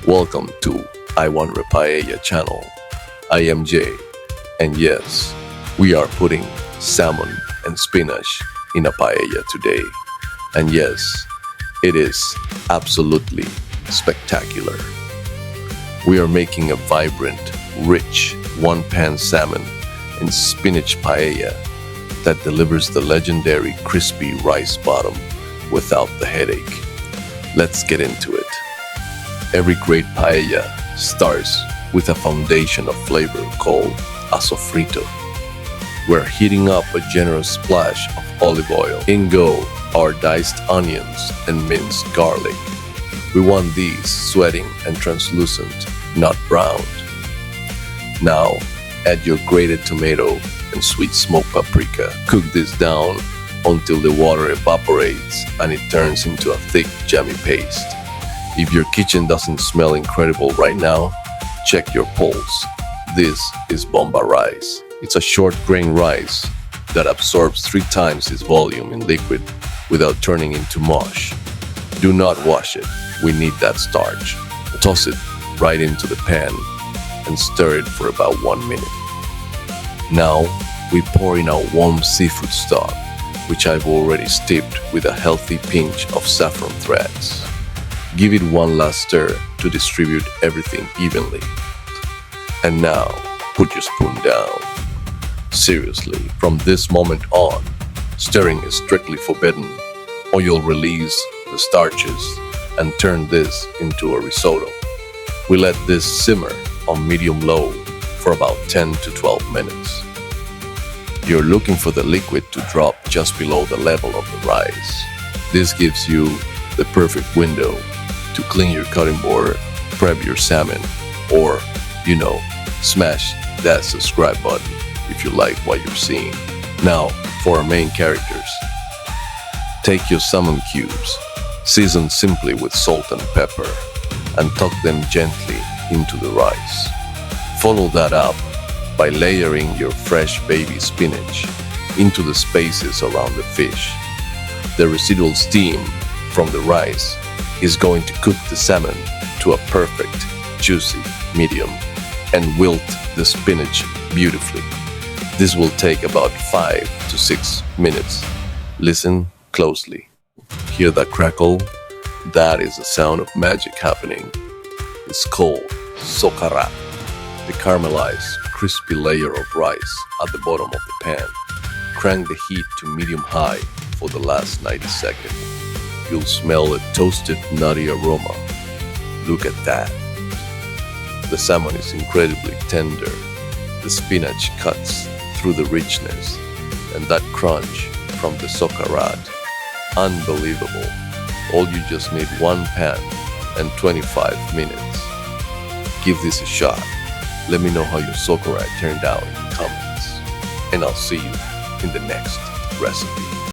Welcome to I Want Paella channel. I am Jay, and yes, we are putting salmon and spinach in a paella today. And yes, it is absolutely spectacular. We are making a vibrant, rich one-pan salmon and spinach paella that delivers the legendary crispy rice bottom without the headache. Let's get into it. Every great paella starts with a foundation of flavor called a sofrito. We're heating up a generous splash of olive oil. In go our diced onions and minced garlic. We want these sweating and translucent, not browned. Now, add your grated tomato and sweet smoked paprika. Cook this down until the water evaporates and it turns into a thick, jammy paste. If your kitchen doesn't smell incredible right now, check your pulse. This is Bomba rice. It's a short grain rice that absorbs 3 times its volume in liquid without turning into mush. Do not wash it. We need that starch. Toss it right into the pan and stir it for about 1 minute. Now, we pour in our warm seafood stock, which I've already steeped with a healthy pinch of saffron threads. Give it one last stir to distribute everything evenly. And now, put your spoon down. Seriously, from this moment on, stirring is strictly forbidden, or you'll release the starches and turn this into a risotto. We let this simmer on medium-low for about 10 to 12 minutes. You're looking for the liquid to drop just below the level of the rice. This gives you the perfect window to clean your cutting board, prep your salmon, or, smash that subscribe button if you like what you're seeing. Now, for our main characters. Take your salmon cubes, season simply with salt and pepper, and tuck them gently into the rice. Follow that up by layering your fresh baby spinach into the spaces around the fish. The residual steam from the rice is going to cook the salmon to a perfect, juicy medium and wilt the spinach beautifully. This will take about 5 to 6 minutes. Listen closely. Hear that crackle? That is the sound of magic happening. It's called Socarrat, the caramelized, crispy layer of rice at the bottom of the pan. Crank the heat to medium-high for the last 90 seconds. You'll smell a toasted, nutty aroma. Look at that. The salmon is incredibly tender. The spinach cuts through the richness, and that crunch from the Socarrat. Unbelievable. All you just need 1 pan and 25 minutes. Give this a shot. Let me know how your Socarrat turned out in the comments. And I'll see you in the next recipe.